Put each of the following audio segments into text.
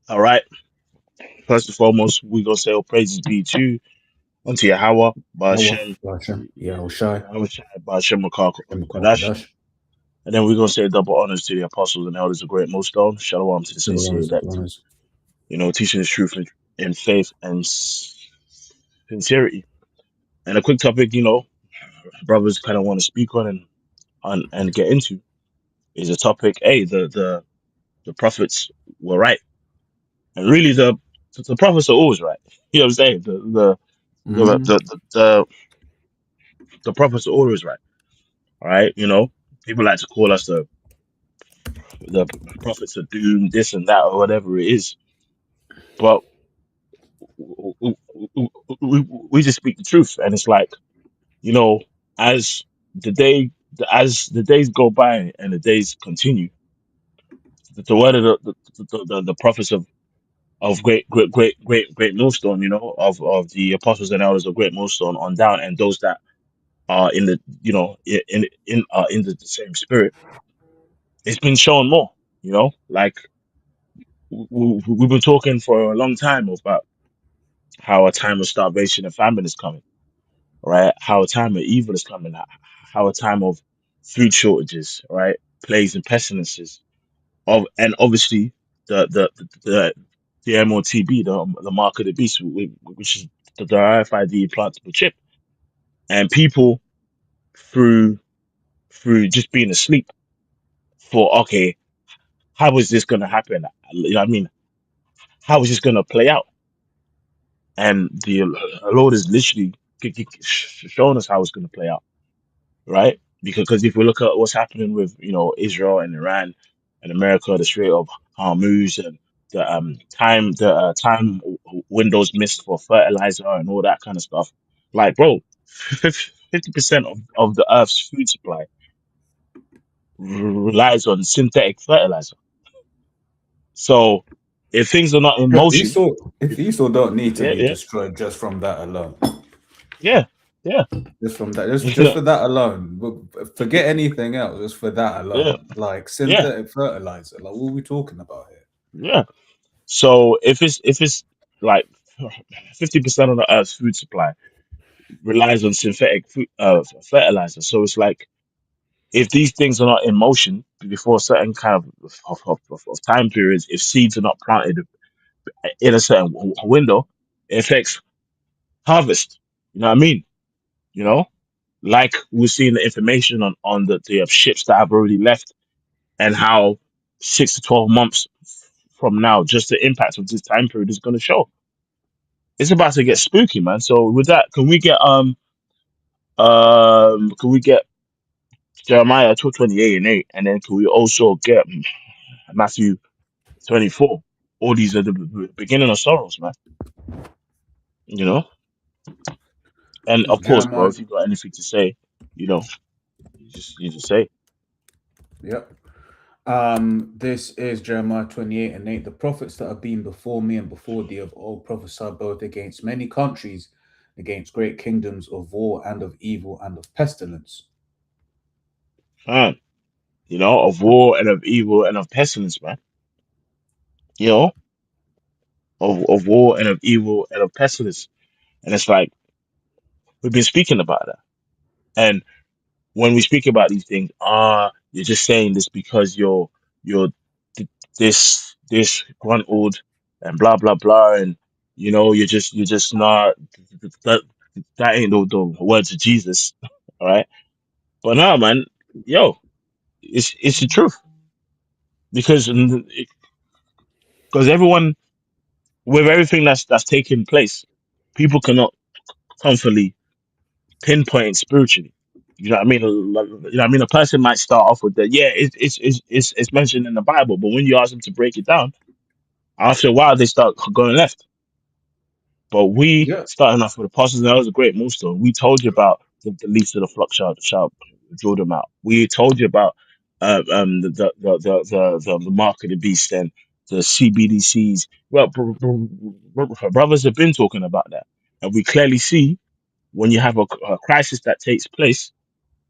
All right. First and foremost, we gonna say all praises be to unto Yahweh, Noah, Bashem, Hashem, yeah, Yahushai, Yahweh Shai, Bashem Kodash. Kadash, And then we're gonna say double honors to the apostles and elders of Great Millstone. Shalom to the double sincere honors, double elect. honors. Teaching the truth in faith and sincerity. And a quick topic, brothers kind of want to speak on and get into is a topic. Hey, the prophets were right, and really the prophets are always right. You know what I'm saying? The Mm-hmm. the the, the, the prophets are always right. All right, people like to call us the prophets of doom, this and that, or whatever it is. But we just speak the truth, and it's like you know, as the day as the days go by and the days continue, the word of the prophets of great millstone, of the apostles and elders of great millstone on down, and those that are in the in the same spirit, it's been shown more. Like we've been talking for a long time about how a time of starvation and famine is coming, right? How a time of evil is coming, how a time of food shortages, right? Plagues and pestilences, and obviously the the MOTB, the mark of the beast, which is the RFID implantable chip, and people through just being asleep for okay, how is this going to happen? You know what I mean? How is this going to play out? And the Lord is literally showing us how it's going to play out, right? Because if we look at what's happening with Israel and Iran and America, the Strait of Hormuz and the time windows missed for fertilizer and all that kind of stuff, like bro, 50% of the Earth's food supply relies on synthetic fertilizer. So if things are not in If motion, Esau, if if Esau don't need to yeah, be yeah, destroyed just from that alone, yeah, yeah, just from that, just yeah, for that alone, forget anything else. Just for that yeah, alone, like yeah, synthetic fertilizer, like what are we talking about here? yeah. So if it's like 50% of the Earth's food supply relies on synthetic fertilizer, so it's like if these things are not in motion before a certain kind of time periods, if seeds are not planted in a certain window, it affects harvest. You know what I mean? You know, like we're seeing the information on the ships that have already left and how 6 to 12 months from now, just the impact of this time period is going to show. It's about to get spooky, man. So with that, can we get Jeremiah 28:8, and then can we also get Matthew 24? All these are the beginning of sorrows, man. You know, and This is of course, bro, Jeremiah. if you got anything to say, you know, you just say, Yep. This is Jeremiah 28:8. The prophets that have been before me and before thee of old prophesied both against many countries, against great kingdoms of war and of evil and of pestilence. man. Of war and of evil and of pestilence, man. You know, of war and of evil and of pestilence, and it's like we've been speaking about that, and when we speak about these things, you're just saying this because you're this gruntled and blah blah blah, and you're just not that that ain't the words of Jesus, all right? But no, man, yo, it's the truth because everyone with everything that's taking place, people cannot comfortably pinpoint it spiritually. You know what I mean? I mean? A person might start off with that. Yeah, it's mentioned in the Bible, but when you ask them to break it down, after a while they start going left. But we Yeah. starting off with apostles, and that was a great milestone. We told you about the least of the flock shall draw them out. We told you about the mark of the beast and the CBDCs. Well, brothers have been talking about that, and we clearly see when you have a crisis that takes place,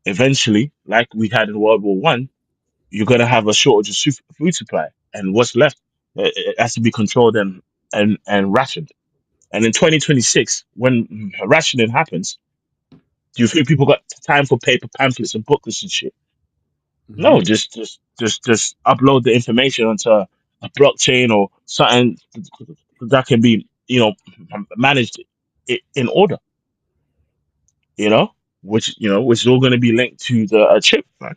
eventually, like we had in World War One, you're gonna have a shortage of food supply, and what's left? It has to be controlled and rationed. And in 2026, when rationing happens, do you think people got time for paper pamphlets and booklets and shit? No, Mhm. just upload the information onto a blockchain or something that can be, managed in order, you know, which is all going to be linked to the chip, man.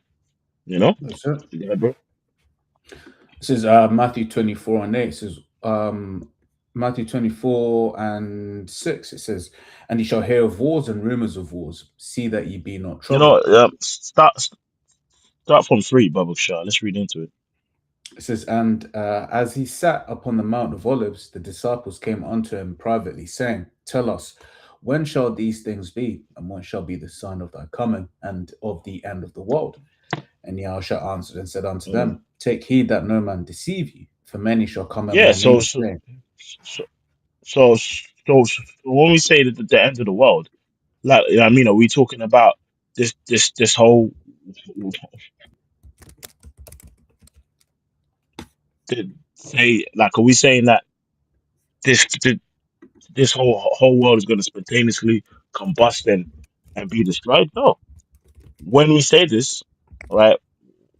You know, That's it. yeah, bro. This is Matthew 24 and 8. It says, Matthew 24 and 6, it says, "And ye shall hear of wars and rumors of wars. See that ye be not You know, troubled." start from three, Bubble Shah. Let's read into it. It says, "And as he sat upon the Mount of Olives, the disciples came unto him privately, saying, Tell us, when shall these things be? And when shall be the sign of thy coming and of the end of the world? And Yahshua answered and said unto Mm. them, Take heed that no man deceive you, for many shall come in Yeah, my name, saying." so, so when we say that the end of the world, like, I mean, are we talking about this whole say, like, are we saying that this this whole world is going to spontaneously combust and be destroyed? No. When we say this, right,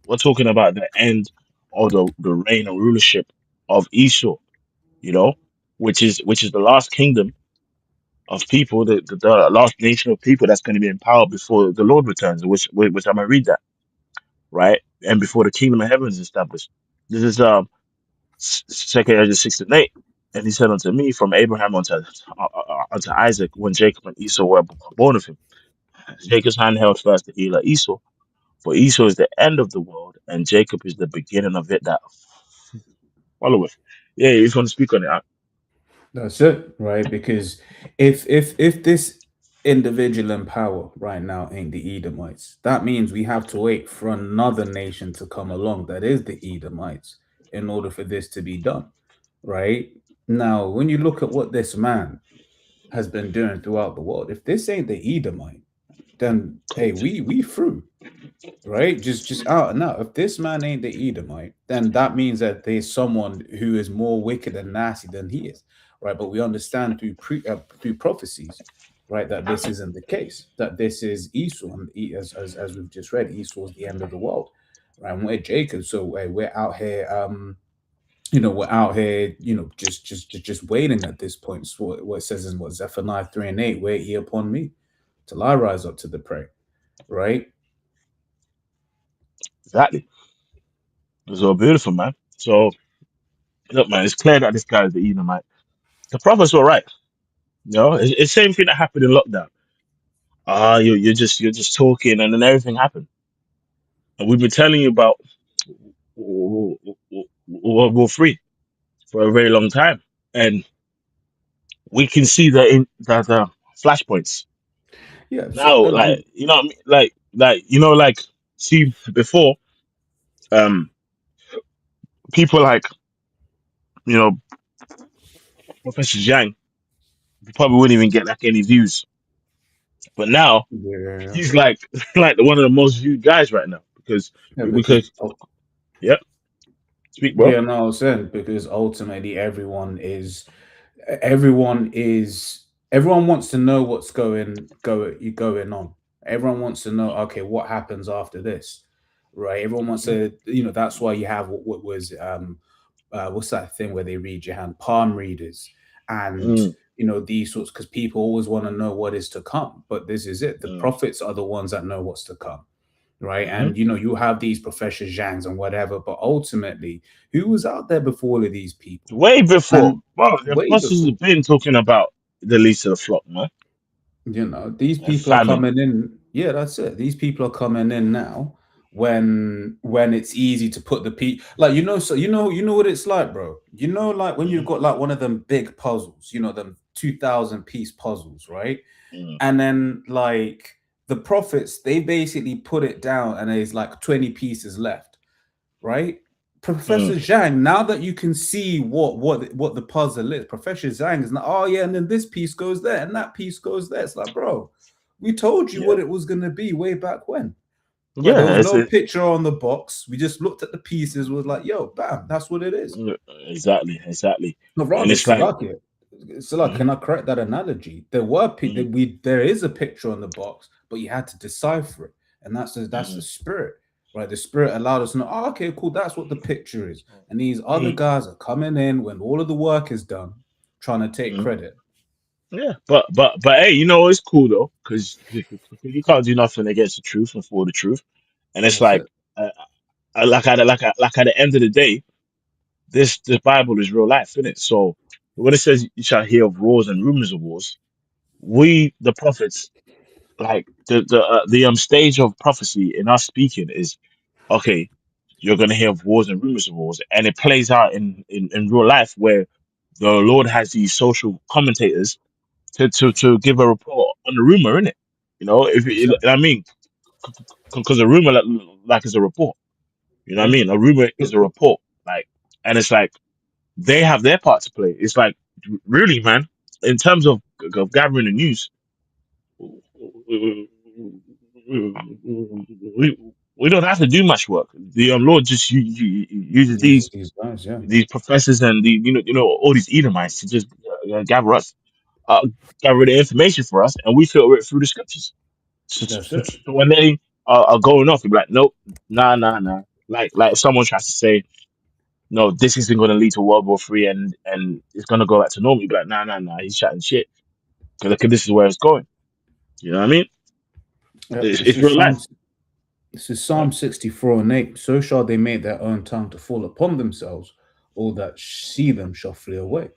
we're talking about the end of the reign and rulership of Esau, you know, which is the last kingdom of people, the last nation of people that's going to be in power before the Lord returns, which I'm gonna read that, right, and before the kingdom of heaven is established. This is Second Ezra 6 and 8. And he said unto me, from Abraham unto Isaac, when Jacob and Esau were born of him. Jacob's hand held first the heel of Esau, for Esau is the end of the world, and Jacob is the beginning of it that followeth. Yeah, you just want to speak on it. That's it, right? Because if this individual in power right now ain't the Edomites, that means we have to wait for another nation to come along that is the Edomites in order for this to be done, right? Now, when you look at what this man has been doing throughout the world, if this ain't the Edomite, then hey, we through, right? Just out and out. If this man ain't the Edomite, then that means that there's someone who is more wicked and nasty than he is, right? But we understand through prophecies, right, that this isn't the case. That this is Esau, and as we've just read, Esau is the end of the world, right? And we're Jacob, so we're out here. We're out here, just waiting at this point. So what it says in what Zephaniah 3 and 8, wait ye upon me till I rise up to the prey, right? Exactly. It's all beautiful, man. So look, man, it's clear that this guy is the Edomite. The prophets were right. It's the same thing that happened in lockdown. You're just talking, and then everything happened. And we've been telling you about World War Three for a very long time, and we can see the flashpoints Yeah. So now. Like, you know what I mean? Like, see, before, um people like, you know Professor Zhang probably wouldn't even get like any views, but now yeah, he's like like one of the most viewed guys right now because yeah, because because yep, speak, bro. yeah, no, I was saying because ultimately everyone wants to know what's going on. Everyone wants to know, okay, what happens after this, right? Everyone wants Mhm. to, that's why you have what was what's that thing where they read your hand, palm readers, and Mm, these sorts, because people always want to know what is to come. But this is it: the mm, prophets are the ones that know what's to come, right? mhm. And you have these Professor Zhangs and whatever, but ultimately, who was out there before all of these people? Way before, And well, the way apostles before, have been talking about the least of the flock, man, these and people are famine. coming in. Yeah, that's it. These people are coming in now when it's easy to put the like, so you know what it's like, bro. Like when you've Mm, got like one of them big puzzles, them 2,000 piece puzzles, right? mm, And then like the prophets, they basically put it down and there's like 20 pieces left, right? Professor mm, Zhang, now that you can see what the puzzle is, Professor Zhang is like, oh yeah, and then this piece goes there and that piece goes there. It's like, bro, we told you yeah, what it was gonna be way back when, Right, there Yeah, was it's no it. picture on the box. We just looked at the pieces. Was like, yo, bam, that's what it is. Exactly, exactly. No, And rather, it's like, Salak, mhm, can I correct that analogy? mhm, There is a picture on the box, but you had to decipher it, and that's the mhm, spirit, right? The spirit allowed us to know, oh, okay, cool, that's what the picture is, and these other mhm, guys are coming in when all of the work is done, trying to take mhm. credit. Yeah, but hey, it's cool though, because you can't do nothing against the truth and for the truth. And it's That's like, it. uh, like at the end of the day, this Bible is real life, isn't it? So when it says you shall hear of wars and rumors of wars, we the prophets, like the stage of prophecy in us speaking is, okay, you're gonna hear of wars and rumors of wars, and it plays out in real life where the Lord has these social commentators to give a report on the rumor, innit? If That's it. I mean, because a rumor like is a report. You know what I Yeah. mean? A rumor is a report, like, and it's like they have their part to play. It's like, really, man, in terms of gathering the news, we don't have to do much work. The Lord just uses Uses these guys, yeah. these professors and all these Edomites to just gather us, uh, gather the information for us, and we filter it through the scriptures. So, That's it. so when they are going off, you're like, nope, nah, nah, nah. Like if someone tries to say, no, this isn't going to lead to World War III and it's going to go back to normal, you'd be like, nah, nah, nah, he's chatting shit because this is where it's going. You know what I mean? Yep. It's real life. This is Yeah. Psalm 64 and 8. So shall they make their own tongue to fall upon themselves, all that see them shall flee away.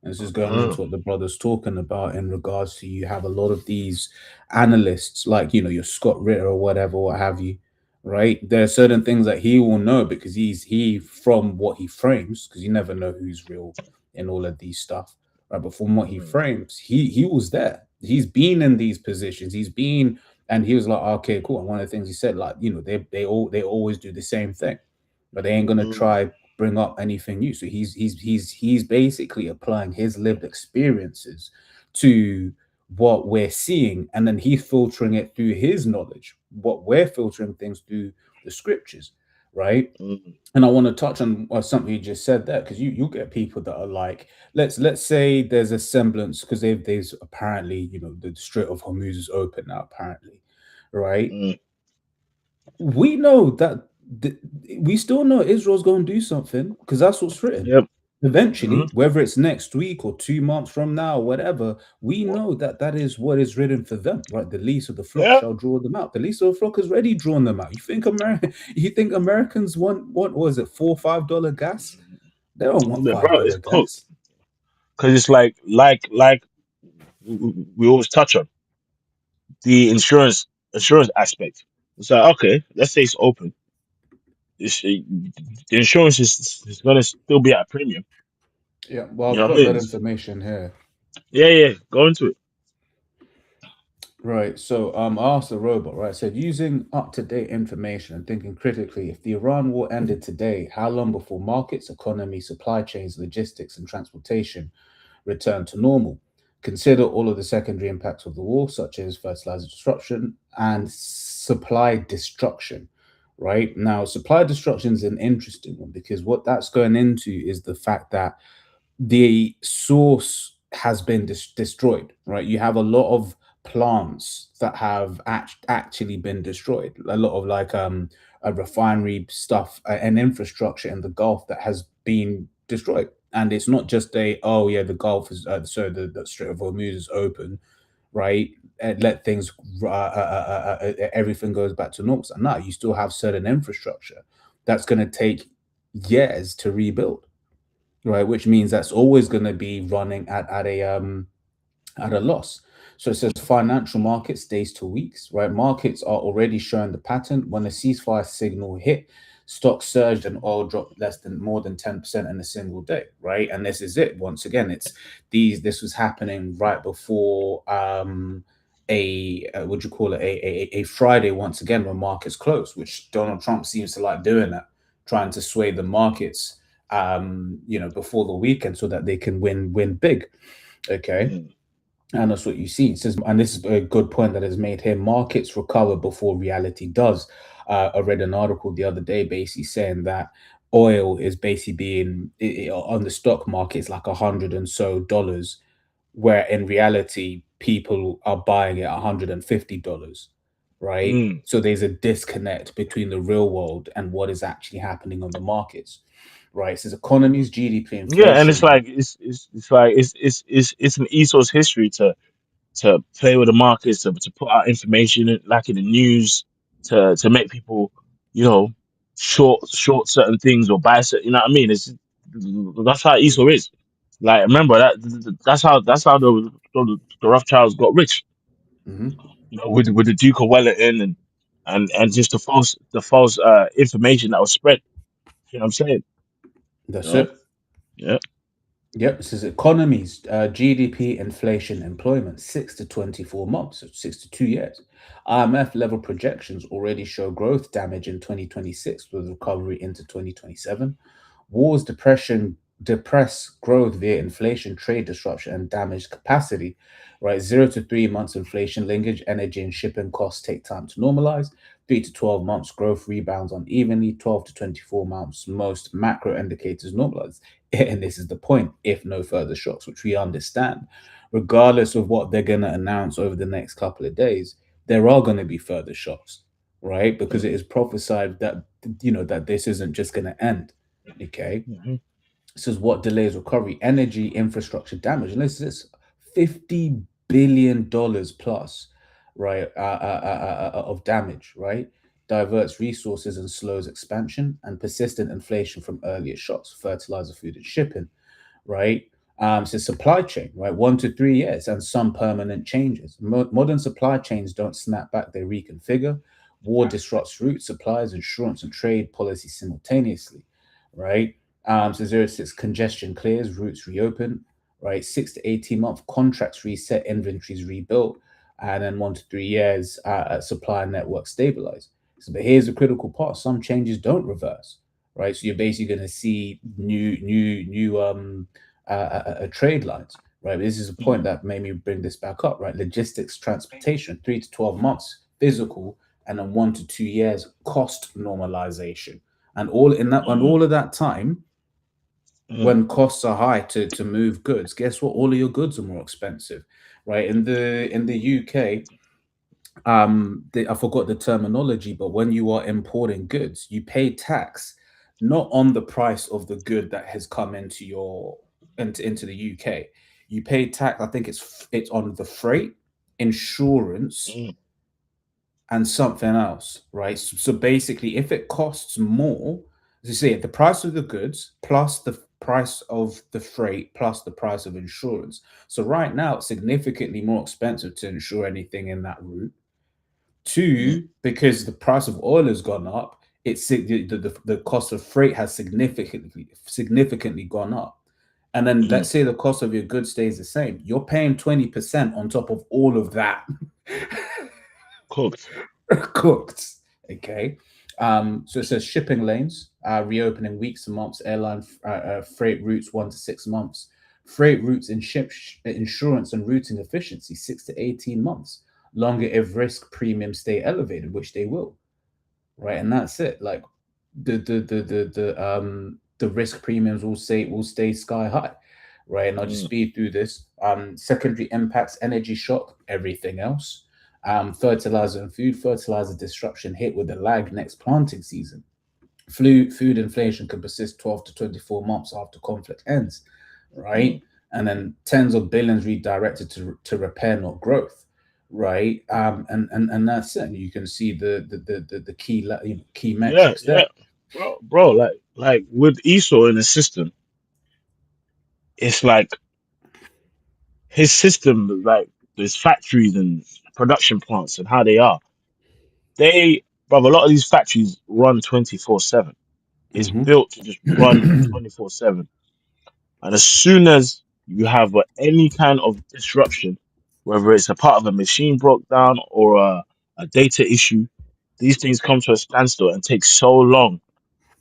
And this is going Mm, into what the brother's talking about in regards to you have a lot of these analysts, like, your Scott Ritter or whatever, what have you, right? There are certain things that he will know because he from what he frames, because you never know who's real in all of these stuff, right? But from what he mm, frames, he was there. He's been in these positions. He's been and he was like, okay, cool. And one of the things he said, like, they always do the same thing, but they ain't gonna mm, try bring up anything new. So he's basically applying his lived experiences to what we're seeing, and then he's filtering it through his knowledge, what we're filtering things through the scriptures, right? mm. And I want to touch on something you just said there, because you get people that are like, let's say there's a semblance, because there's apparently, the Strait of Hormuz is open now, apparently, right? Mm. We know that th- we still know Israel's going to do something, because that's what's written. Yep. Eventually, Mm. whether it's next week or 2 months from now, whatever, we know that that is what is written for them, right? The least of the flock Yeah. shall draw them out. The least of the flock has already drawn them out. You think you think Americans want what was it, $4 or $5 gas? They don't want five Bro, it's dollar cooked gas. because it's like we always touch on the insurance aspect. It's like, okay, let's say it's open. The insurance is going to still be at a premium. Yeah, well, You I've know what I got mean? that information here. Yeah, yeah. Go into it. Right. So I asked the robot, right? I said, using up-to-date information and thinking critically, if the Iran war ended today, how long before markets, economy, supply chains, logistics, and transportation return to normal? Consider all of the secondary impacts of the war, such as fertilizer disruption and supply destruction. Right now, supply destruction is an interesting one, because what that's going into is the fact that the source has been destroyed, right? You have a lot of plants that have actually been destroyed, a lot of like a refinery stuff and infrastructure in the Gulf that has been destroyed. And it's not just oh yeah, the Gulf is the Strait of Hormuz is open, right? And let things everything goes back to normal. So no, you still have certain infrastructure that's going to take years to rebuild, right? Which means that's always going to be running at a loss. So it says financial markets days to weeks, right? Markets are already showing the pattern. When the ceasefire signal hit, stocks surged and oil dropped more than 10% in a single day, right? And this is it. Once again, it's this was happening right before a what do you call it, a Friday, once again, when markets closed, which Donald Trump seems to like doing that, trying to sway the markets before the weekend so that they can win big. Okay. Mm. And that's what you see. It says, and this is a good point that is made here, markets recover before reality does. I read an article the other day basically saying that oil is basically being on the stock market, it's like $100 and so, where in reality, people are buying it $150, right? Mm. So there's a disconnect between the real world and what is actually happening on the markets, right? It says economies, GDP, Yeah, and it's inflation. like it's like it's an ESO's history to play with the markets, to put out information like in the news, to make people, you know, short certain things or buy certain, you know what I mean? It's that's how ESO is. Like remember that's how the Rothschilds got rich, Mhm. you know, with the Duke of Wellington and just the false information that was spread. You know what I'm saying? You That's know? it. Yeah. Yep, this is economies, GDP, inflation, employment, 6 to 24 months, so 6 to 2 years. IMF level projections already show growth damage in 2026 with recovery into 2027. Wars, depression, depress growth via inflation, trade disruption, and damaged capacity. Right, 0 to 3 months inflation linkage, energy and shipping costs take time to normalize. 3 to 12 months growth rebounds unevenly. 12 to 24 months, most macro indicators normalize. And this is the point, if no further shocks, which we understand, regardless of what they're going to announce over the next couple of days, there are going to be further shocks, right? Because it is prophesied that, that this isn't just going to end. Okay. Mm-hmm. This is what delays recovery, energy infrastructure damage. And this is $50 billion plus, right, of damage, right? Diverts resources and slows expansion, and persistent inflation from earlier shocks, fertilizer, food, and shipping, right? So supply chain, right? 1 to 3 years and some permanent changes. Modern supply chains don't snap back, they reconfigure. War disrupts routes, supplies, insurance, and trade policy simultaneously, right? So 0 to 6 congestion clears, routes reopen, right? 6 to 18 month contracts reset, inventories rebuilt, and then 1 to 3 years, supply network stabilize. So, but here's the critical part: some changes don't reverse, right? So you're basically going to see new trade lines, right? This is a point Mm-hmm. that made me bring this back up, right? Logistics, transportation, 3 to 12 months, physical, and then 1 to 2 years cost normalization, and all of that time Mm-hmm. when costs are high to move goods, guess what? All of your goods are more expensive, right? In the UK, I forgot the terminology, but when you are importing goods, you pay tax not on the price of the good that has come into the UK. You pay tax. I think it's on the freight, insurance, Mm-hmm. and something else, right? So basically, if it costs more, as you see, the price of the goods plus the price of the freight plus the price of insurance. So right now, it's significantly more expensive to insure anything in that route. Mm-hmm. Two, because the price of oil has gone up, the cost of freight has significantly gone up. And then Mm-hmm. let's say the cost of your goods stays the same. You're paying 20% on top of all of that Cooked. cooked. Okay. So it says shipping lanes reopening weeks and months, airline freight routes 1 to 6 months, freight routes in insurance and routing efficiency 6 to 18 months, longer if risk premiums stay elevated, which they will, right? And that's it. Like the risk premiums will stay sky high, right? And I'll just Mm. speed through this. Secondary impacts, energy shock, everything else. Fertilizer and food, fertilizer disruption hit with a lag next planting season. Food inflation can persist 12 to 24 months after conflict ends, right? Mm. And then tens of billions redirected to repair, not growth, right? And that's it. You can see the key Yeah, metrics yeah, there. bro. Like with ESO in the system, it's like his system, like his factories and production plants and how they are. They, bro, a lot of these factories run 24/7. It's built to just run Hmm 24/7. And as soon as you have any kind of disruption, whether it's a part of a machine broke down or a data issue, these things come to a standstill and take so long,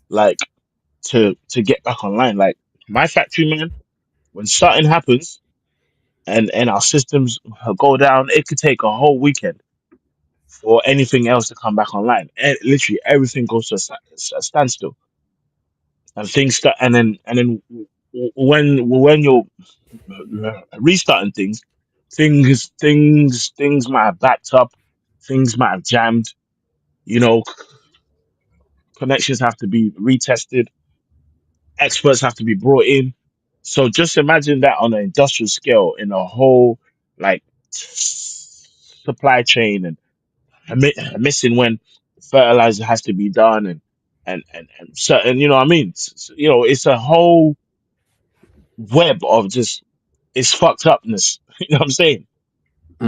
like to get back online. Like my factory, man, when something happens, and our systems go down, it could take a whole weekend for anything else to come back online. And literally everything goes to a standstill, and things start. And then when you're restarting things, things might have backed up, things might have jammed. You know, connections have to be retested, experts have to be brought in. So just imagine that on an industrial scale in a whole like supply chain, and missing when fertilizer has to be done, and certain, you know what I mean. You know, it's a whole web of just, it's fucked upness. You know what I'm saying?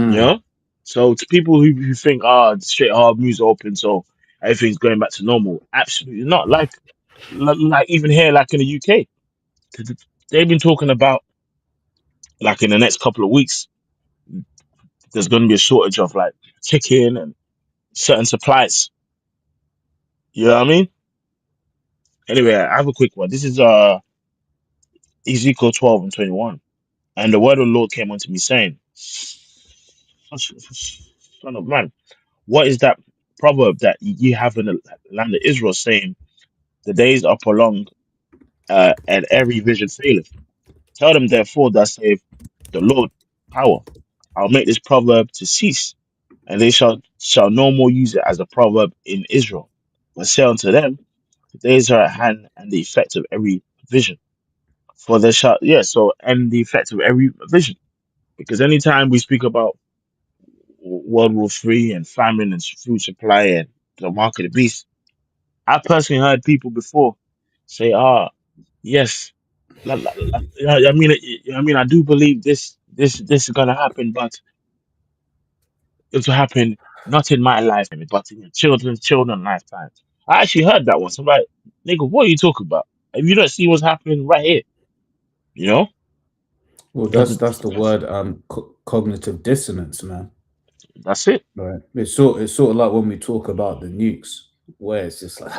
You Mm. know. So to people who think, the straight hard moves open, so everything's going back to normal, absolutely not. Like even here, like in the UK, they've been talking about, like, in the next couple of weeks, there's going to be a shortage of like chicken and certain supplies. You know what I mean? Anyway, I have a quick one. This is Ezekiel 12:21. And the word of the Lord came unto me, saying, Son of man, what is that proverb that ye have in the land of Israel, saying, the days are prolonged, and every vision faileth? Tell them therefore, that saith the Lord power, I'll make this proverb to cease, and they shall no more use it as a proverb in Israel. But say unto them, the days are at hand, and the effect of every vision. For there shall, yeah, so, and the effect of every vision. Because anytime we speak about World War III and famine and food supply and the mark of the beast, I personally heard people before say, yes, I do believe this is gonna happen, but it will happen not in my lifetime, but in your children's children's lifetime. I actually heard that once. I'm like, nigga, what are you talking about? If you don't see what's happening right here, you know, Well, that, that's the word cognitive dissonance, man. that's it. Right. It's sort of like when we talk about the nukes, where it's just like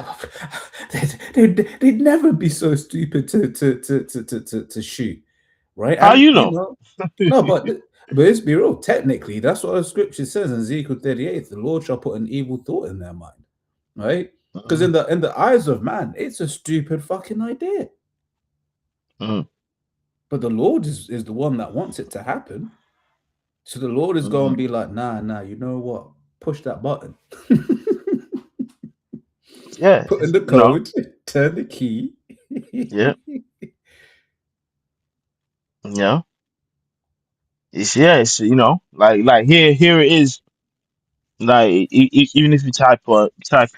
they'd never be so stupid to shoot, right? How And you you know? know, no, but let's be real. Technically, that's what the scripture says in Ezekiel 38. The Lord shall put an evil thought in their mind, right? Because Mhm, in the eyes of man, it's a stupid fucking idea. mhm, But the Lord is the one that wants it to happen. So the Lord is going to mhm. be like, nah, you know what? Push that button. Yeah, Put in it's, the code, turn the key. yeah, yeah. It's, like here it is. Like, even if you type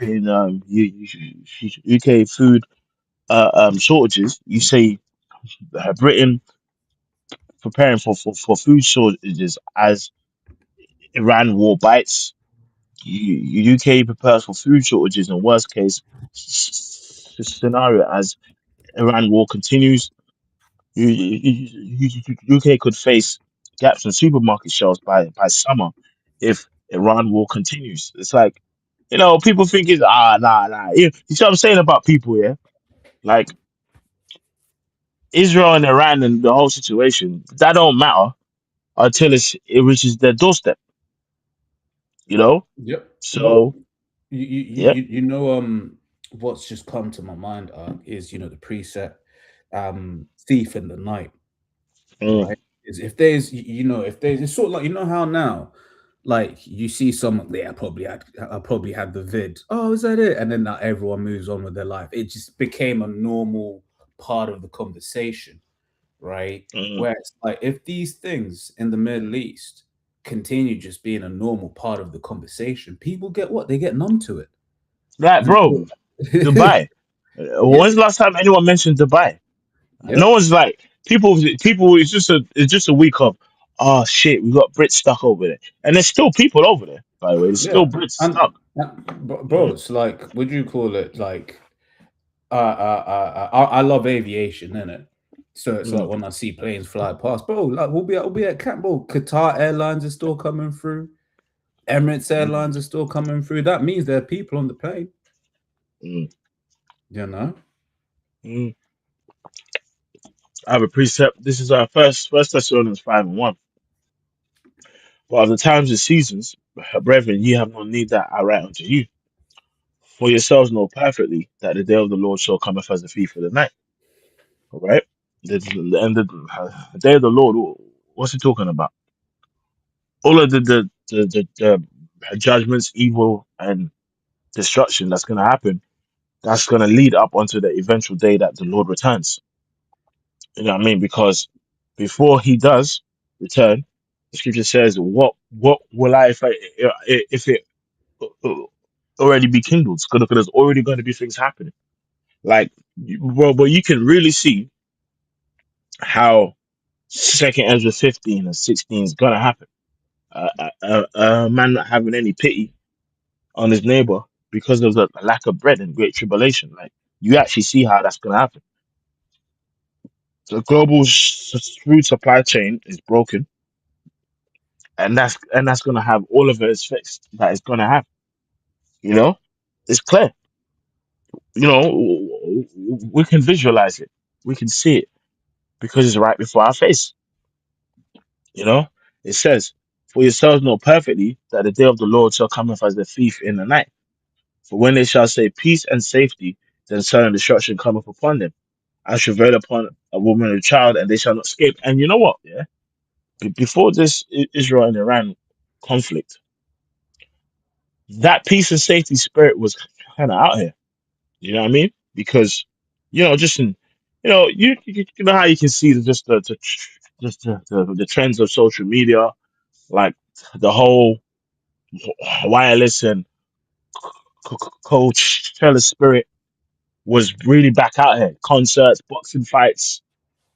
in UK food shortages, you say Britain preparing for food shortages as Iran war bites. UK prepares for food shortages in worst case scenario as Iran war continues. UK could face gaps in supermarket shelves by summer if Iran war continues. It's like, people think it's, nah. You see what I'm saying about people, yeah? Like Israel and Iran and the whole situation, that don't matter until it reaches their doorstep, you know? Yep. Well, So, yeah. you know what's just come to my mind is the preset thief in the night, Mm, right? Is if there's if there's it's sort of like how now like you see someone, yeah, I probably had the vid. Oh, is that it? And then now everyone moves on with their life. It just became a normal part of the conversation, right? mm. Where it's like if these things in the Middle East continue just being a normal part of the conversation, people get what? They get numb to it. Like, bro, Until Dubai. yeah, When's the last time anyone mentioned Dubai? No yep, one's like, people. It's just a week of, oh shit, we got Brits stuck over there, and there's still people over there. By the way, there's yeah. still Brits And stuck. bro, it's like, would you call it like I love aviation, innit? So it's like Mm, when I see planes fly past, bro, like we'll be at camp, bro. Qatar Airlines is still coming through. Emirates mm, Airlines are still coming through. That means there are people on the plane, mm, you know? mm. I have a precept. This is our First Thessalonians 5:1. But of the times and seasons, brethren, ye have no need that I write unto you. For yourselves know perfectly that the day of the Lord shall cometh as a thief of the night. All right? The day of the Lord, what's he talking about? All of the judgments, evil, and destruction that's going to happen, that's going to lead up onto the eventual day that the Lord returns. You know what I mean? Because before he does return, the scripture says, "What will I if it already be kindled?" Because there's already going to be things happening. Like, well, but you can really see how Second Ezra 15 and 16 is gonna happen. A man not having any pity on his neighbor because of the lack of bread and great tribulation. Like, you actually see how that's gonna happen. The global food supply chain is broken, and that's gonna have all of its effects that it's gonna have. You know, it's clear. You know, we can visualize it, we can see it because it's right before our face. You know, it says, "For yourselves know perfectly that the day of the Lord shall cometh as a thief in the night. For when they shall say peace and safety, then sudden destruction cometh upon them. I shall veil upon a woman and a child, and they shall not escape." And you know what? Yeah, before this Israel and Iran conflict, that peace and safety spirit was kind of out here. You know what I mean? Because just in you know how you can see the trends of social media, like the whole wireless and Coachella spirit was really back out here. Concerts, boxing fights,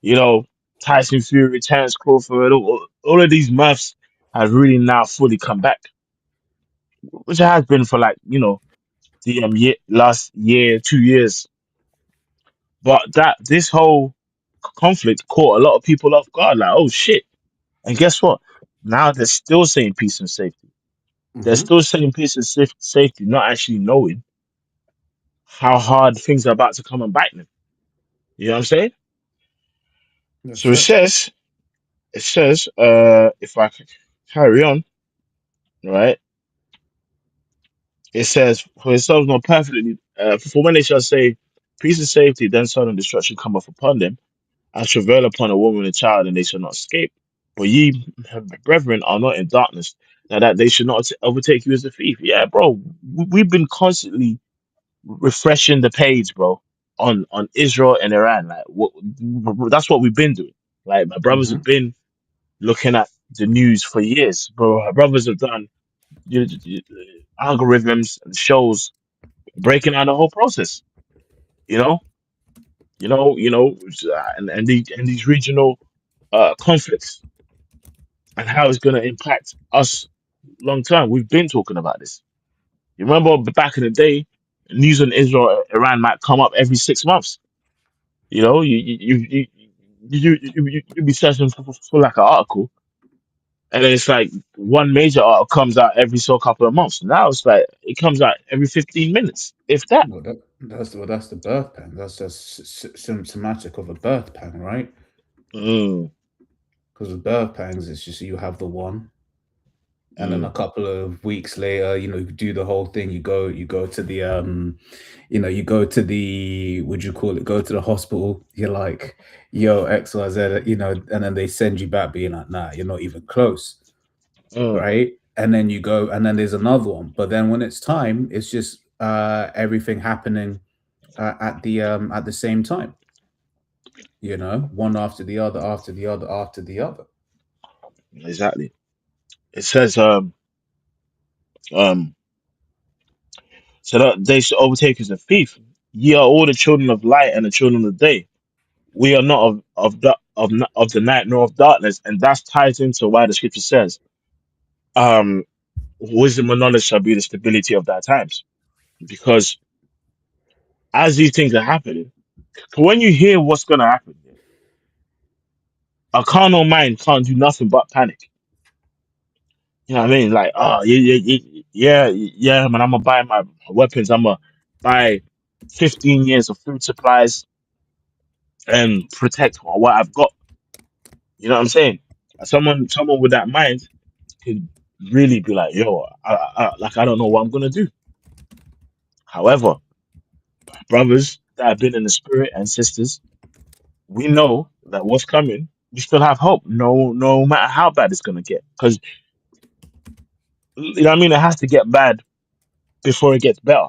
you know, Tyson Fury, Terence Crawford, all of these muffs have really now fully come back, which it has been for like, the last year, 2 years. But this whole conflict caught a lot of people off guard, like, oh shit. And guess what? Now they're still saying peace and safety. They're Hmm. still saying peace and safety, not actually knowing how hard things are about to come and bite them. You know what I'm saying? That's So it. it says, if I could carry on, right? It says, "For yourselves know perfectly, for when they shall say, peace and safety, then sudden destruction cometh upon them, and travail upon a woman and a child, and they shall not escape. But ye, brethren, are not in darkness, that they should not overtake you as a thief." Yeah, bro, we've been constantly refreshing the page, bro, on Israel and Iran. Like, that's what we've been doing. Like, my brothers Hmm. have been looking at the news for years, bro. My brothers have done algorithms and shows breaking down the whole process. You know, and these regional conflicts and how it's going to impact us long term. We've been talking about this. You remember back in the day, news on Israel, Iran might come up every 6 months. You know, you be searching for like an article, and then it's like one major article comes out every so couple of months. Now it's like it comes out every 15 minutes, if that. That's the birth pang. That's just symptomatic of a birth pang, right? Mm, Because with birth pangs, it's just you have the one, and then a mm, couple of weeks later, you do the whole thing. You go to the you go to the, would you call it, go to the hospital. You're like, yo, XYZ, and then they send you back being like, nah, you're not even close, mm. right? And then you go, and then there's another one. But then when it's time, it's just everything happening at the same time. One after the other, after the other, after the other. Exactly. It says, um, so that they should overtake as a thief. Ye are all the children of light and the children of the day. We are not of the night nor of darkness, and that's ties into why the scripture says, um, wisdom and knowledge shall be the stability of thy times. Because as these things are happening, when you hear what's going to happen, a carnal mind can't do nothing but panic. You know what I mean? Like, oh, yeah, man, I'm gonna buy my weapons. I'm gonna buy 15 years of food supplies and protect what I've got. You know what I'm saying? Someone with that mind could really be like, yo, I don't know what I'm gonna do. However, brothers that have been in the spirit and sisters, we know that what's coming, we still have hope. No matter how bad it's gonna get, because you know what I mean. It has to get bad before it gets better.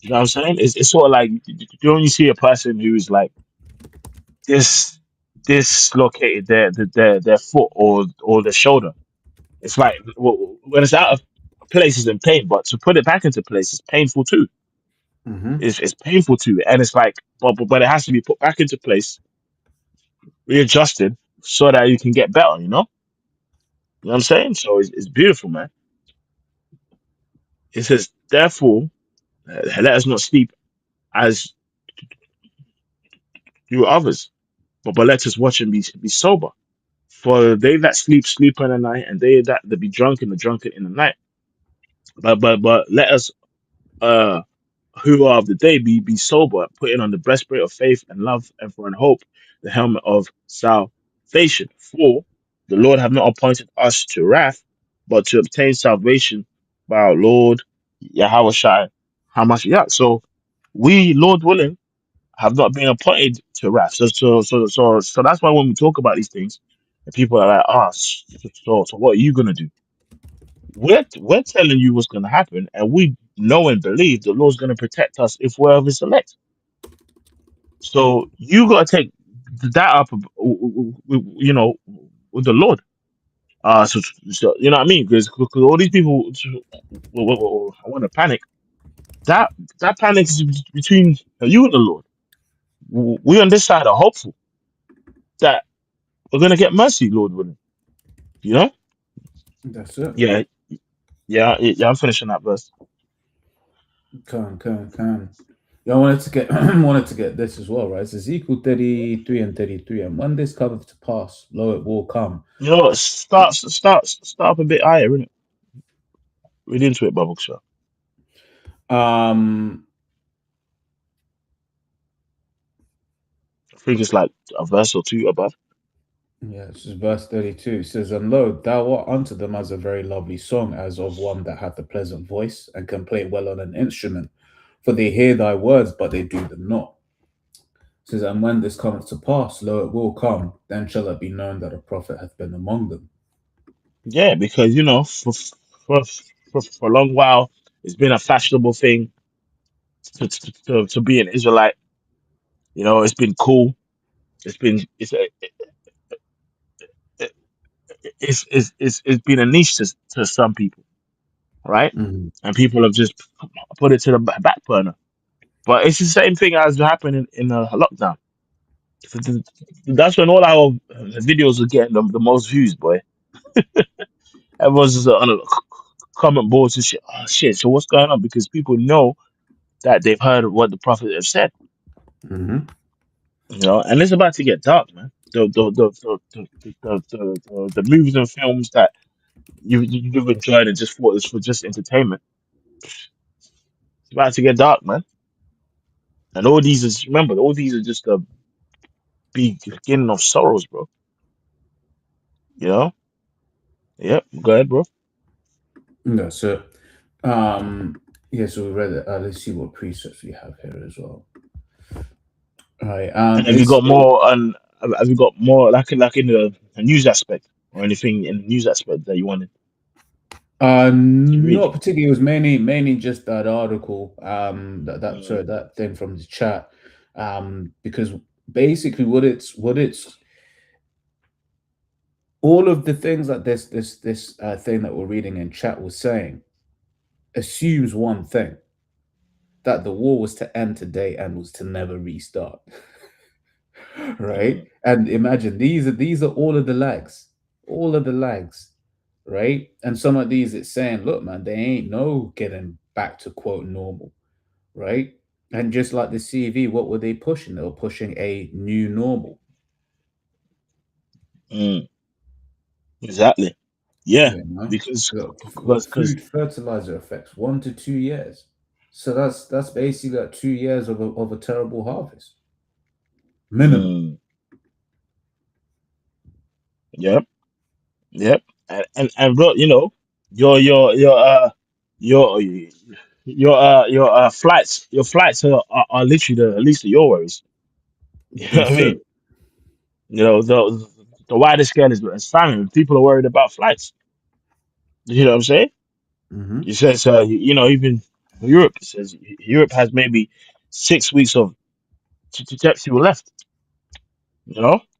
You know what I'm saying? It's sort of like you only see a person who's like this dislocated their foot or their shoulder. It's like when it's out of place is in pain, but to put it back into place is painful too. Mm-hmm. It's painful too, and it's like but it has to be put back into place, readjusted, so that you can get better. You know what I'm saying? So it's beautiful, man. It says, therefore, let us not sleep as do others, but let us watch and be sober. For they that sleep, sleep in the night, and they that be drunken, are drunken in the night. But let us uh who are of the day be sober, putting on the breastplate of faith and love, and for an hope, the helmet of salvation. For the Lord have not appointed us to wrath, but to obtain salvation by our Lord Yahweh Shai Hamashiach. So we, Lord willing, have not been appointed to wrath. So that's why when we talk about these things, and people are like, so what are you gonna do? We're telling you what's gonna happen, and we know and believe the Lord's gonna protect us if we're of His elect. So you gotta take that up, with the Lord. So you know what I mean? Because all these people, I want to panic. That that panic is between you and the Lord. We on this side are hopeful that we're gonna get mercy, Lord willing. You know? That's it. Yeah, yeah. I'm finishing that verse. Can. Yeah, I wanted to get wanted to get this as well, right? It's Ezekiel 33 and 33. And when this cometh to pass, lo, it will come. You know what? Start up a bit higher, innit? Read into it, Bubble Shot. Um, I think it's like a verse or two above. yeah, this is verse 32. It says, And lo, thou art unto them as a very lovely song, as of one that hath a pleasant voice, and can play well on an instrument. For they hear thy words, but they do them not. It says, And when this cometh to pass, lo, it will come, then shall it be known that a prophet hath been among them. Yeah, because for a long while it's been a fashionable thing to be an Israelite. It's been cool. It's been a niche to some people, right? Mhm. And people have just put it to the back burner. But it's the same thing as happened in a lockdown. That's when all our videos are getting the most views, boy. Everyone's just on the comment boards and shit. Oh shit! So what's going on? Because people know that they've heard what the prophet have said, Mhm. and it's about to get dark, man. The movies and films that you've enjoyed and just thought was for just entertainment, it's about to get dark, man. And all these are just the beginning of sorrows, bro. You know? Yep. Go ahead, bro. That's it. Yeah, so we read it. Let's see what precepts we have here as well. All right. And have you got more on? Have you got more like in the news aspect or anything in the news aspect that you wanted to read? Not particularly. It was mainly just that article. Mm, That thing from the chat. Because basically what it's all of the things that this thing that we're reading in chat was saying assumes one thing, that the war was to end today and was to never restart. Right? mm, And imagine these are all of the lags, right? And some of these it's saying, look, man, they ain't no getting back to quote normal, right? And just like the CV, what were they pushing? They were pushing a new normal. mm. Exactly. Yeah. Yeah, man. Because Look, because food fertilizer effects 1 to 2 years. So that's basically like 2 years of a terrible harvest minimum. mm, yep, yep. and bro, your your your uh your your flights are literally the least of your worries. You know what I That's mean? it. The wider scale is family. People are worried about flights. You know what I'm saying? Hmm. It says, even Europe, it says Europe has maybe 6 weeks of jet fuel left.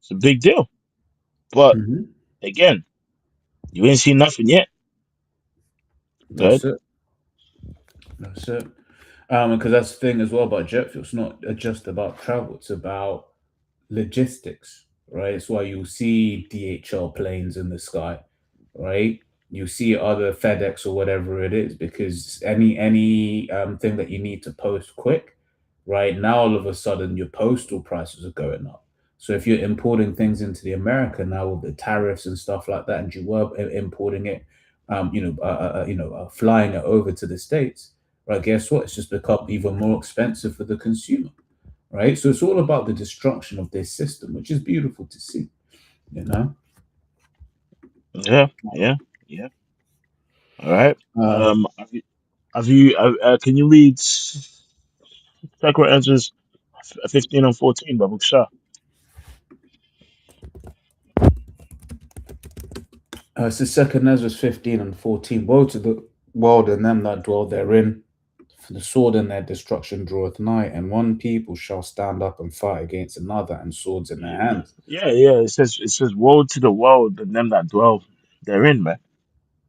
It's a big deal. But Hmm. again, you ain't seen nothing yet. That's Good. it. That's it. Because that's the thing as well about jet fuel. It's not just about travel. It's about logistics, right? It's why you'll see DHL planes in the sky, right? You see other FedEx or whatever it is, because any thing that you need to post quick, right? Now all of a sudden your postal prices are going up. So if you're importing things into the America now with the tariffs and stuff like that, and you were importing it, flying it over to the States, right? Guess what? It's just become even more expensive for the consumer, right? So it's all about the destruction of this system, which is beautiful to see, you know. Yeah, yeah, yeah. All right. Um, Can you read Second Answers 15 and 14 by Bookshah? so second Ezra 15 and 14. Woe to the world and them that dwell therein, for the sword in their destruction draweth nigh, and one people shall stand up and fight against another, and swords in their hands. Yeah, yeah. It says, woe to the world and them that dwell therein, man.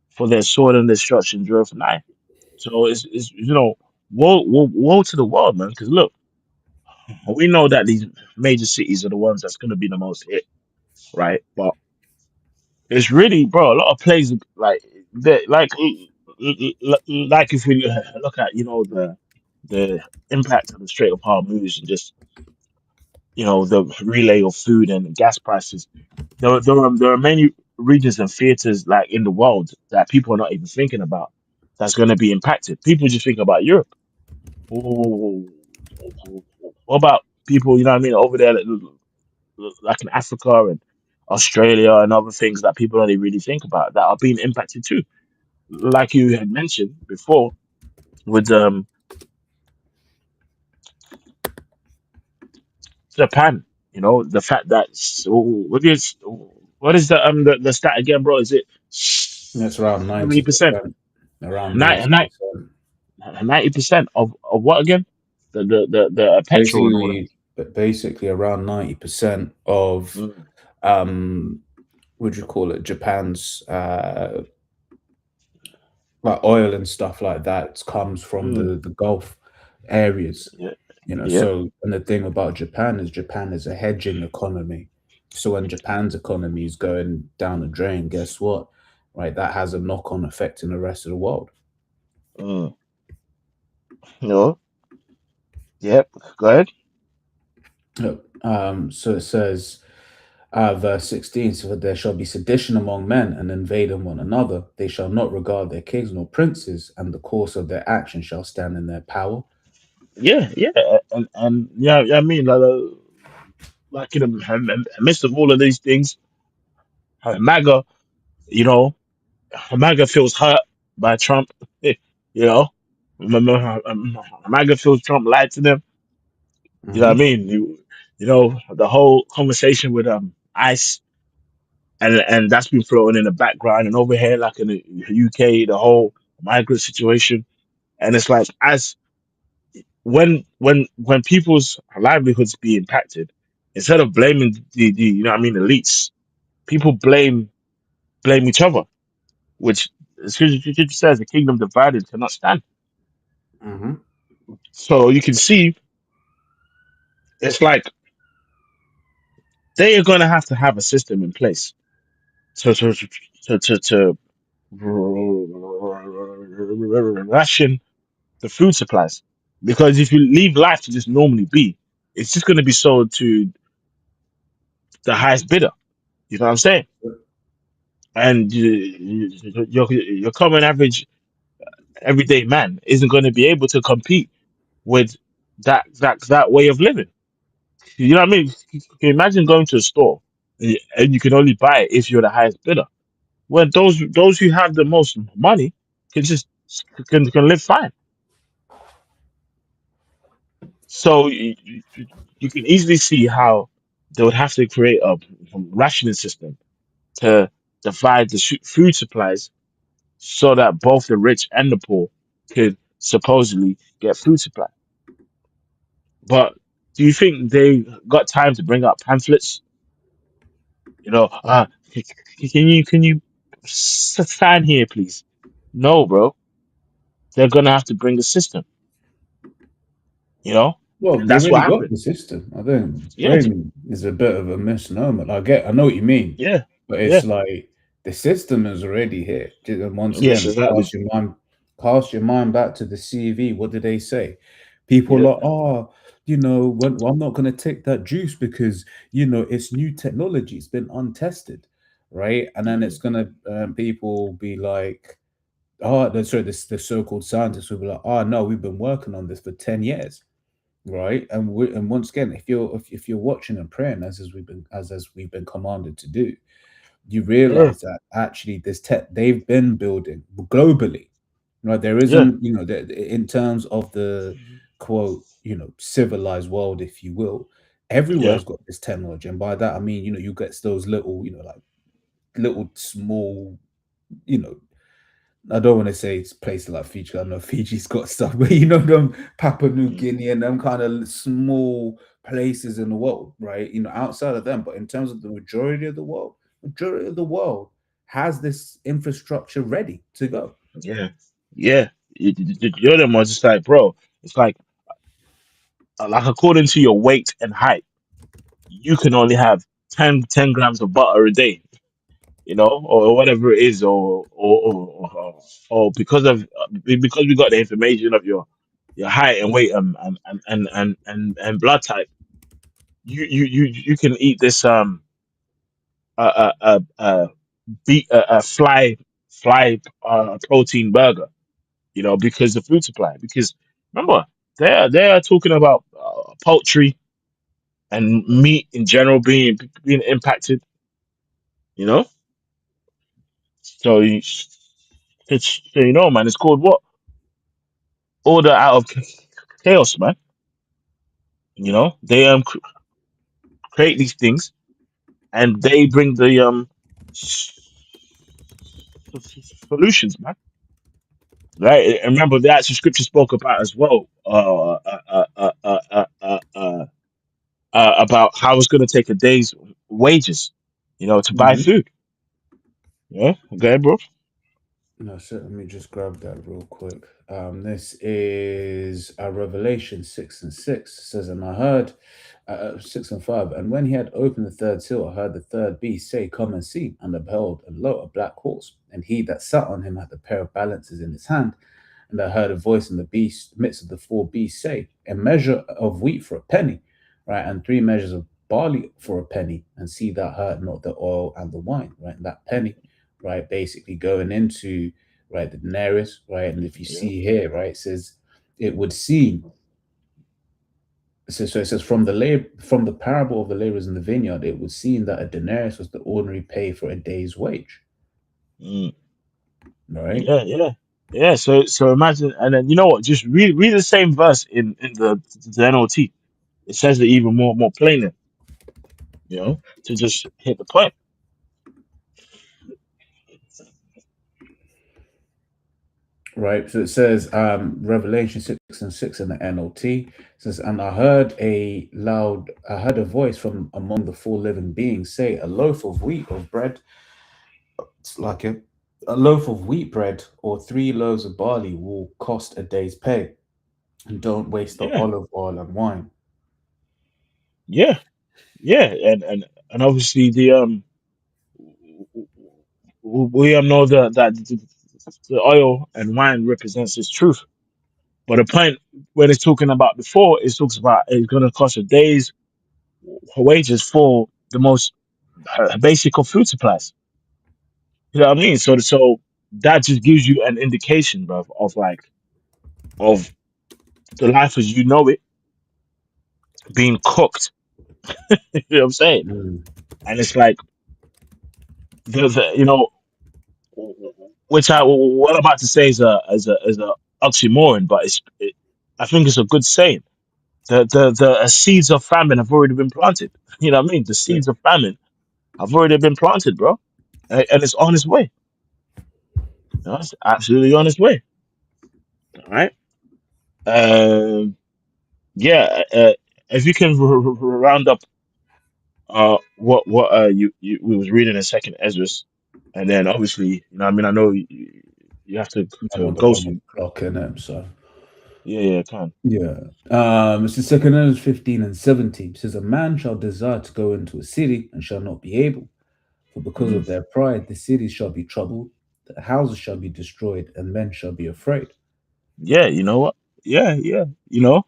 For their sword and destruction draweth nigh. So it's woe to the world, man. Because look, we know that these major cities are the ones that's going to be the most hit, right? But it's really, bro, a lot of places like that, like if we look at the impact of the Strait of Hormuz and just the relay of food and gas prices. There are many regions and theaters like in the world that people are not even thinking about that's going to be impacted. People just think about Europe. Ooh, what about people, you know what I mean, over there, like in Africa and Australia and other things that people don't even really think about that are being impacted too? Like you had mentioned before with Japan, the fact that what is the stat again, bro? Is it That's around 70%? 90%. Around 90 90%. 90% of what again? The petrol and all that. Basically around 90% of Mm, um what do you call it, Japan's like oil and stuff like that comes from mm, the Gulf areas, yeah, you know. yeah. So, and the thing about Japan is a hedging economy. So when Japan's economy is going down the drain, guess what? Right, that has a knock-on effect in the rest of the world. Mm, no, yep. Go ahead. Look, so it says, verse 16, so there shall be sedition among men and invading one another. They shall not regard their kings nor princes, and the course of their action shall stand in their power. Yeah, yeah, and yeah, yeah, I mean, like in the midst of all of these things, MAGA, you know, MAGA feels hurt by Trump. You know, MAGA feels Trump lied to them. You know what I Hmm. mean? The whole conversation with ICE, and that's been floating in the background, and over here, like in the UK, the whole migrant situation, and it's like as when people's livelihoods be impacted, instead of blaming the elites, people blame each other, which scripture says the kingdom divided cannot stand. Hmm. So you can see it's like they are going to have a system in place to ration the food supplies. Because if you leave life to just normally be, it's just going to be sold to the highest bidder. You know what I'm saying? And your common average everyday man isn't going to be able to compete with that way of living. You know what I mean? Can you imagine going to a store and you can only buy it if you're the highest bidder? when those who have the most money can just can live fine. So you can easily see how they would have to create a rationing system to divide the food supplies so that both the rich and the poor could supposedly get food supply. But do you think they got time to bring up pamphlets? You know, can you sign here, please? No, bro. They're gonna have to bring a system. You know, Well, and they that's already what got happened. the system. I think Yeah, bring is a bit of a misnomer. I know what you mean, yeah, but yeah. it's like the system is already here. And once Yes, again, exactly. cast your mind back to the CV. What did they say? People Yeah, are, well, I'm not going to take that juice because it's new technology. It's been untested, right? And then mm, it's gonna people be like, oh, sorry, the so-called scientists will be like, oh no, we've been working on this for 10 years, right? And once again, if you're watching and praying as we've been commanded to do, you yeah, realize that actually this tech they've been building globally, right? There yeah, isn't, in terms of the quote, civilized world, if you will, yeah, everywhere's got this technology, and by that I mean, you get those little, like little small, you know, I don't want to say it's places like Fiji. I know Fiji's got stuff, but them Papua New mm, Guinea and them kind of small places in the world, right? Outside of them, but in terms of the majority of the world has this infrastructure ready to go. yeah, yeah. You're the ones. It's like, bro. It's like according to your weight and height, you can only have 10 grams of butter a day. You know, or whatever it is, or because we got the information of your height and weight and blood type, you can eat this beat a fly protein burger, you know, because the food supply. Because remember, they are talking about poultry and meat in general being impacted, you know. So you know, man, it's called what? Order out of chaos, man. You know, they create these things and they bring the solutions, man. Right? And remember, the actual scripture spoke about as well about how it's going to take a day's wages, you know, to buy Mhm. food. Yeah, okay, bro. No, so let me just grab that real quick. This is Revelation 6:6. It says, and I heard 6:5. And when he had opened the third seal, I heard the third beast say, come and see. And I beheld, and lo, a black horse. And he that sat on him had a pair of balances in his hand. And I heard a voice in the beast, midst of the four beasts, say, a measure of wheat for a penny, right? And three measures of barley for a penny. And see thou hurt not the oil and the wine, right? And that penny, right, basically going into, right, the denarius, right? And if you Yeah. see here, right, it says it would seem, so it says from the parable of the laborers in the vineyard, it would seem that a denarius was the ordinary pay for a day's wage, Mm, right? yeah, yeah, yeah. So imagine, and then you know what? Just read the same verse in the NOT. It says it even more plainly, you know, to just hit the point. Right. So it says Revelation 6:6 in the NLT says, and I heard a voice from among the four living beings say, a loaf of wheat of bread, it's like a loaf of wheat bread or three loaves of barley will cost a day's pay. And don't waste the Yeah, olive oil and wine. yeah, yeah, and obviously we all know that the oil and wine represents its truth. But the point when it's talking about before, it talks about it's going to cost a day's wages for the most basic of food supplies. You know what I mean? So that just gives you an indication, bro, of like of the life as you know it being cooked. You know what I'm saying? Mm. And it's like the you know which I what I'm about to say is a oxymoron, but I think it's a good saying. The seeds of famine have already been planted. You know what I mean? The Yeah. seeds of famine have already been planted, bro, and it's on its way. You know, it's absolutely on its way. All right. Yeah. If you can round up what you we was reading in Second Ezra, and then obviously you know what I mean I know you have to go I'm on soon. the clock in it, so Yeah, yeah, come. yeah. It's the second Ezra 15 and 17. It says, a man shall desire to go into a city and shall not be able, for because Mm. of their pride, the cities shall be troubled, the houses shall be destroyed, and men shall be afraid. Yeah, you know what? Yeah, yeah, so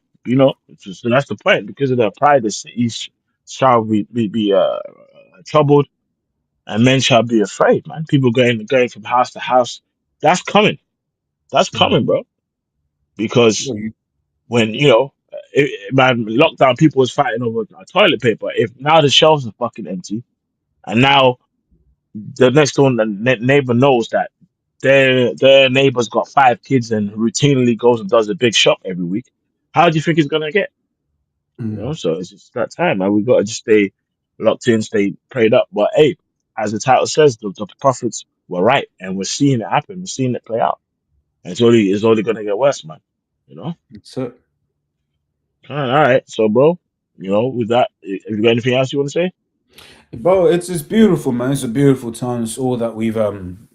that's the point. Because of their pride, the cities shall be troubled, and men shall be afraid. Man, people going from house to house. That's coming. That's coming, Mhm. bro. Because Well, when man, lockdown, people was fighting over toilet paper. If now the shelves are fucking empty, and now the next door neighbor knows that their neighbor's got 5 kids and routinely goes and does a big shop every week. How do you think it's gonna get? mm, So it's just that time, man. We gotta just stay locked in, stay prayed up. But hey, as the title says, the prophets were right, and we're seeing it happen. We're seeing it play out, and it's only gonna get worse, man. You know. that's it. All right. So, bro, with that, have you got anything else you want to say? Bro, it's beautiful, man. It's a beautiful time. It's all that we've been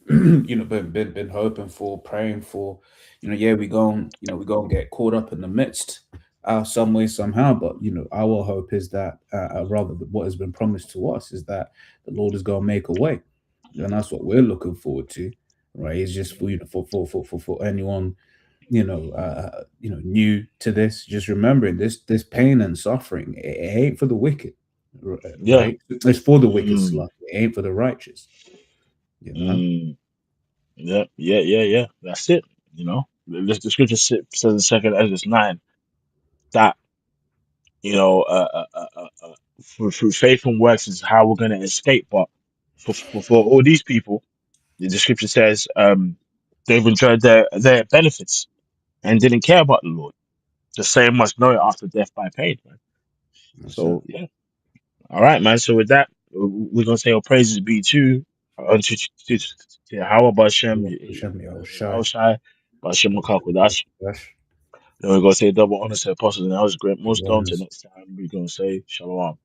hoping for, praying for. Yeah, we go and get caught up in the midst, some way somehow. But our hope is that, rather than what has been promised to us, is that the Lord is going to make a way, and that's what we're looking forward to, right? It's just for for anyone new to this, just remembering this pain and suffering, it ain't for the wicked, Yeah. right? It's for the wicked Mm, sluck. It ain't for the righteous, you know. mm, yeah. Yeah. Yeah. Yeah. That's it. The scripture says in Second Ezra 9 that you know, through faith and works is how we're going to escape. But for all these people, the scripture says they've enjoyed their benefits and didn't care about the Lord. The same must know it after death by pain, man. That's it. So yeah, all right, man. So with that, we're gonna say, "Oh, praises be to Yahweh Bashem, Hashem Yahushai, Yahushai, Bashem Yahushua Makakwadash." Kodesh, Then we're gonna say double honor to the apostles and elders, great the millstone. Till ones next time, we're gonna say Shalom.